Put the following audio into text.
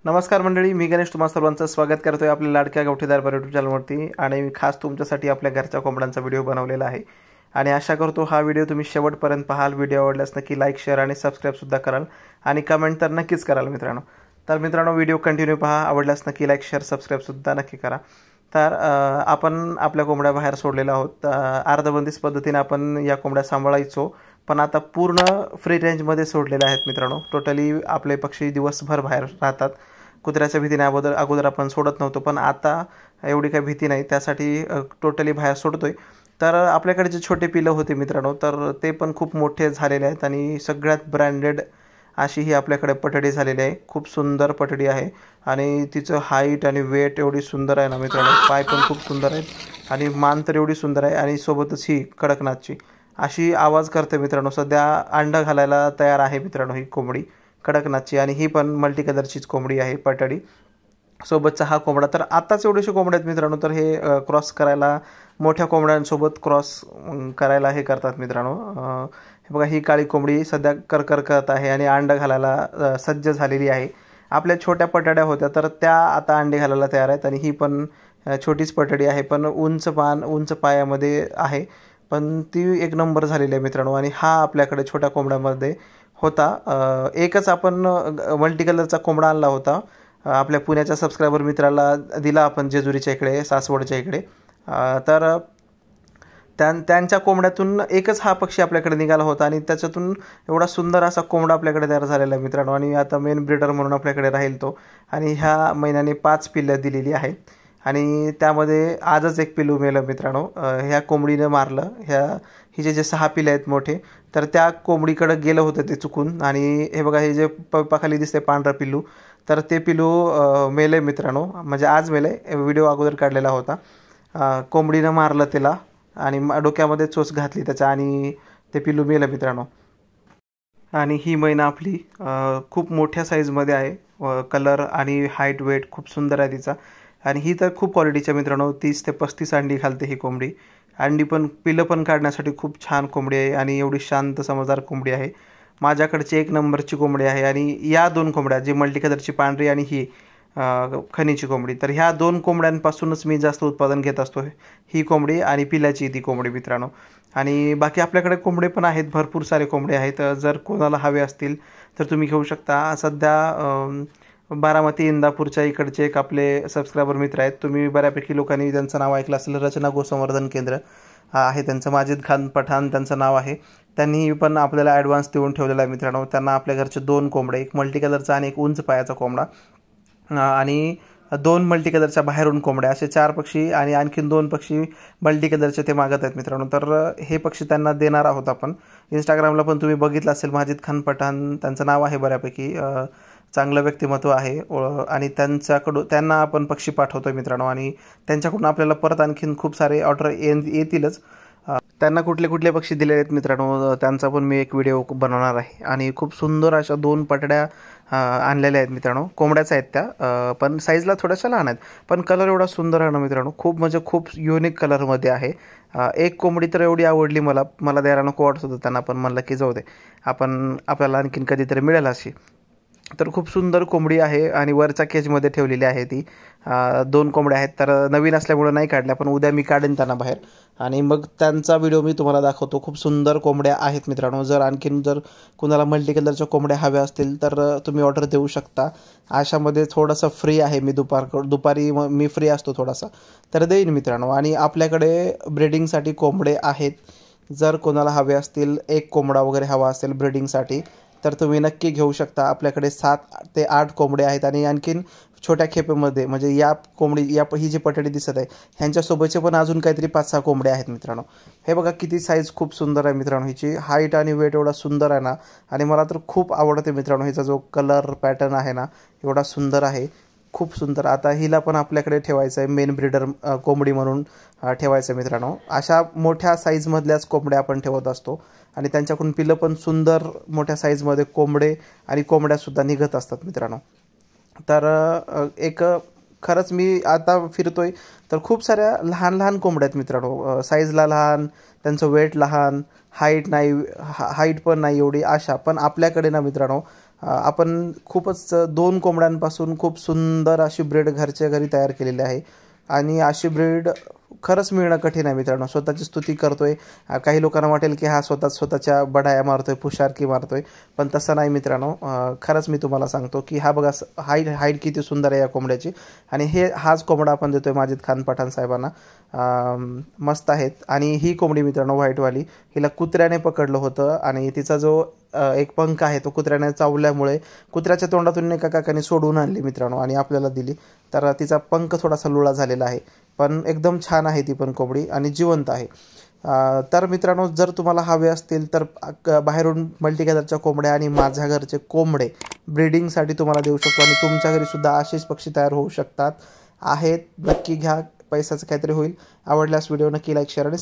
नमस्कार मंडळी, मी गणेश तुम्हा सर्वांचं स्वागत करतोय आपल्या लाडक्या गावठी दरबार यूट्यूब चॅनलवरती। आणि मी खास तुमच्यासाठी आपल्या घरच्या कोंबड्यांचा व्हिडिओ बनवलेला आहे आणि आशा करतो हा व्हिडिओ तुम्ही शेवटपर्यंत पाहाल। व्हिडिओ आवडल्यास नक्की लाईक, शेअर आणि सबस्क्राइब सुद्धा कराल आणि कमेंट तर नक्कीच कराल मित्रांनो। तर मित्रांनो, व्हिडिओ कंटिन्यू पहा, आवडल्यास नक्की लाईक, शेअर, सबस्क्राइब सुद्धा नक्की करा। तर आपण आपल्या कोंबड्या बाहेर सोडलेल्या आहोत। अर्धबंदिस्त पद्धतीने आपण या कोंबड्या सांभाळायचो, पण आता पूर्ण फ्री रेंजमध्ये सोडलेल्या आहेत मित्रांनो। टोटली आपले पक्षी दिवसभर बाहेर राहतात। कुत्र्याच्या भीतीने अगोदर आपण सोडत नव्हतो, पण आता एवढी काही भीती नाही, त्यासाठी टोटली बाहेर सोडतोय। तर आपल्याकडे जे छोटे पिलं होते मित्रांनो, तर ते पण खूप मोठे झालेले आहेत आणि सगळ्यात ब्रँडेड अशी ही आपल्याकडे पटडी झालेली आहे। खूप सुंदर पटडी आहे आणि तिचं हाईट आणि वेट एवढी सुंदर आहे ना मित्रांनो। पाय पण खूप सुंदर आहेत आणि मान तर एवढी सुंदर आहे आणि सोबतच ही कडकनाथची अशी आवाज करते मित्रांनो। सध्या अंडा घालायला तयार आहे मित्रांनो ही कोंबडी कडकनाथची, आणि ही पण मल्टी कलरचीच कोंबडी आहे पटडी सोबतचा हा कोंबडा। तर आताच एवढेशे कोंबडे आहेत मित्रांनो, तर हे क्रॉस करायला मोठ्या कोंबड्यांसोबत क्रॉस करायला हे करतात मित्रांनो। हे बघा, ही काळी कोंबडी सध्या करकर करत आहे आणि अंडा घालायला सज्ज झालेली आहे। आपल्या छोट्या पटड्या होत्या तर त्या आता अंडे घालायला तयार आहेत आणि ही पण छोटीच पटडी आहे, पण उंच पायामध्ये आहे, पण ती एक नंबर झालेली आहे मित्रांनो। आणि हा आपल्याकडे छोट्या कोंबड्यामध्ये होता। एकच आपण मल्टी कलरचा कोंबडा आणला होता, आपल्या पुण्याच्या सबस्क्रायबर मित्राला दिला आपण जेजुरीच्या इकडे, सासवडच्या इकडे। तर त्यांच्या कोंबड्यातून एकच हा पक्षी आपल्याकडे निघाला होता आणि त्याच्यातून एवढा सुंदर असा कोंबडा आपल्याकडे तयार झालेला आहे मित्रांनो। आणि आता मेन ब्रीडर म्हणून आपल्याकडे राहील तो, आणि ह्या महिन्याने 5 पिल्लं दिलेली आहेत आणि त्यामध्ये आजच एक पिल्लू मेलं मित्रांनो। ह्या कोंबडीनं मारलं। हिचे जे 6 पिल्ले आहेत मोठे, तर त्या कोंबडीकडे गेलं होतं ते चुकून, आणि हे बघा, हे जे पप्पाखाली दिसते पांढरं पिल्लू, तर ते पिल्लू मेले मित्रांनो, म्हणजे आज मेले, व्हिडिओ अगोदर काढलेला होता। कोंबडीनं मारलं त्याला आणि डोक्यामध्ये चोच घातली त्याच्या आणि ते पिल्लू मेलं मित्रांनो। आणि ही मैना आपली खूप मोठ्या साईजमध्ये आहे, कलर आणि हाईट वेट खूप सुंदर आहे तिचा, आणि ही तर खूप क्वालिटीच्या मित्रांनो। 30 ते 35 अंडी घालते ही कोंबडी। अंडी पण पिलं पण काढण्यासाठी खूप छान कोंबडी आहे आणि एवढी शांत समजदार कोंबडी आहे। माझ्याकडची एक नंबरची कोंबडी आहे। आणि या 2 कोंबड्या, जी मल्टी कलरची पांढरी आणि ही खनीची कोंबडी, तर ह्या 2 कोंबड्यांपासूनच मी जास्त उत्पादन घेत असतो, ही कोंबडी आणि पिलाची ती कोंबडी मित्रांनो। आणि बाकी आपल्याकडे कोंबडे पण आहेत, भरपूर सारे कोंबडे आहेत। जर कोणाला हवे असतील तर तुम्ही घेऊ शकता। सध्या बारामती, इंदापूरच्या इकडचे एक आपले सबस्क्रायबर मित्र आहेत, तुम्ही बऱ्यापैकी लोकांनी त्यांचं नाव ऐकलं असेल, रचना गोसंवर्धन केंद्र आहे त्यांचं, माजिद खान पठाण त्यांचं नाव आहे। त्यांनी पण आपल्याला ॲडव्हान्स देऊन ठेवलेला आहे मित्रांनो। त्यांना आपल्या घरचे 2 कोंबडे, एक मल्टी कलरचा आणि एक उंच पायाचा कोंबडा, आणि 2 मल्टी कलरच्या बाहेरून कोंबड्या, असे 4 पक्षी आणि आणखीन 2 पक्षी मल्टी कलरचे ते मागत आहेत मित्रांनो। तर हे पक्षी त्यांना देणार आहोत आपण। इंस्टाग्रामला पण तुम्ही बघितलं असेल, माजिद खान पठाण त्यांचं नाव आहे, बऱ्यापैकी चांगलं व्यक्तिमत्व आहे, आणि त्यांना आपण पक्षी पाठवतोय मित्रांनो। आणि त्यांच्याकडून आपल्याला परत आणखीन खूप सारे ऑर्डर येतीलच। त्यांना कुठले पक्षी दिलेले आहेत मित्रांनो, त्यांचा पण मी एक व्हिडिओ बनवणार आहे। आणि खूप सुंदर अशा 2 पटड्या आणलेल्या आहेत मित्रांनो, कोंबड्याच आहेत त्या, पण साईजला थोड्याशा लहान आहेत, पण कलर एवढा सुंदर आहे ना मित्रांनो, खूप म्हणजे खूप युनिक कलरमध्ये आहे। एक कोंबडी तर एवढी आवडली मला द्यायला नको वाटत होतं त्यांना, पण म्हणलं की जाऊ दे, आपल्याला आणखीन कधीतरी मिळेल अशी। तर खूप सुंदर कोंबडी आहे आणि वरच्या केजमध्ये ठेवलेली आहे ती। 2 कोंबड्या आहेत, तर नवीन असल्यामुळे नाही काढल्या, पण उद्या मी काढेन त्यांना बाहेर आणि मग त्यांचा व्हिडिओ मी तुम्हाला दाखवतो। खूप सुंदर कोंबड्या आहेत मित्रांनो। जर कुणाला मल्टी कलरच्या कोंबड्या हव्या असतील तर तुम्ही ऑर्डर देऊ शकता। अशामध्ये थोडंसं फ्री आहे, मी दुपारी मी फ्री असतो थोडासा, तर देईन मित्रांनो। आणि आपल्याकडे ब्रीडिंगसाठी कोंबडे आहेत, जर कोणाला हवे असतील, एक कोंबडा वगैरे हवा असेल ब्रीडिंगसाठी, तर तुम्ही नक्की घेऊ शकता। आपल्याकडे 7 ते 8 कोंबडे आहेत आणि आणखीन छोट्या खेपेमध्ये, म्हणजे ही जी पटडी दिसत आहे ह्यांच्यासोबतचे पण अजून काहीतरी 5-6 कोंबडे आहेत मित्रांनो। हे बघा, किती साईज खूप सुंदर आहे मित्रांनो। हिची हाईट आणि वेट एवढा सुंदर आहे ना, आणि मला तर खूप आवडते मित्रांनो। हिचा जो कलर पॅटर्न आहे ना, एवढा सुंदर आहे, खूप सुंदर। आता हिला पण आपल्याकडे ठेवायचं आहे, मेन ब्रीडर कोंबडी म्हणून ठेवायचं आहे मित्रांनो। अशा मोठ्या साईजमधल्याच कोंबड्या आपण ठेवत असतो आणि त्यांच्याकडून पिलं पण सुंदर मोठ्या साईजमध्ये कोंबडे आणि कोंबड्यासुद्धा निघत असतात मित्रांनो। तर खरंच मी आता फिरतोय तर खूप साऱ्या लहान कोंबड्या आहेत मित्रांनो, साईजला लहान, त्यांचं वेट लहान, हाईट पण नाही एवढी अशा। पण आपल्याकडे ना मित्रांनो आपण खूपच 2 कोंबड्यांपासून खूप सुंदर अशी ब्रीड घरच्या घरी तयार केलेली आहे आणि अशी ब्रीड खरंच मिळणं कठीण आहे मित्रांनो. स्वतःची स्तुती करतोय, काही लोकांना वाटेल की हा स्वतःच्या बढाया मारतोय, फुशारकी मारतोय, पण तसं नाही मित्रांनो. खरंच मी तुम्हाला सांगतो की हा बघा हाईट किती सुंदर आहे या कोंबड्याची. आणि हाच कोंबडा आपण देतोय माजिद खान पठाण साहेबांना. मस्त आहेत. आणि ही कोंबडी मित्रांनो व्हाईटवाली, हिला कुत्र्याने पकडलं होतं आणि तिचा जो एक पंख आहे तो कुत्र्याने चावल्यामुळे कुत्र्याच्या तोंडातून एका काकाने सोडून आणली मित्रांनो आणि आपल्याला दिली. तर तिचा पंख थोडासा लुळा झालेला आहे, पण एकदम छान आहे ती पण कोंबडी आणि जिवंत आहे. तर मित्रांनो, जर तुम्हाला हवे असतील तर बाहेरून मल्टीकलरच्या कोंबड्या आणि माझ्या घरचे कोंबडे ब्रीडिंगसाठी तुम्हाला देऊ शकतो आणि तुमच्या घरीसुद्धा असेच पक्षी तयार होऊ शकतात. आहेत, नक्की घ्या, पैशाचं काहीतरी होईल. आवडल्यास व्हिडिओ नक्की लाईक शेअर आणि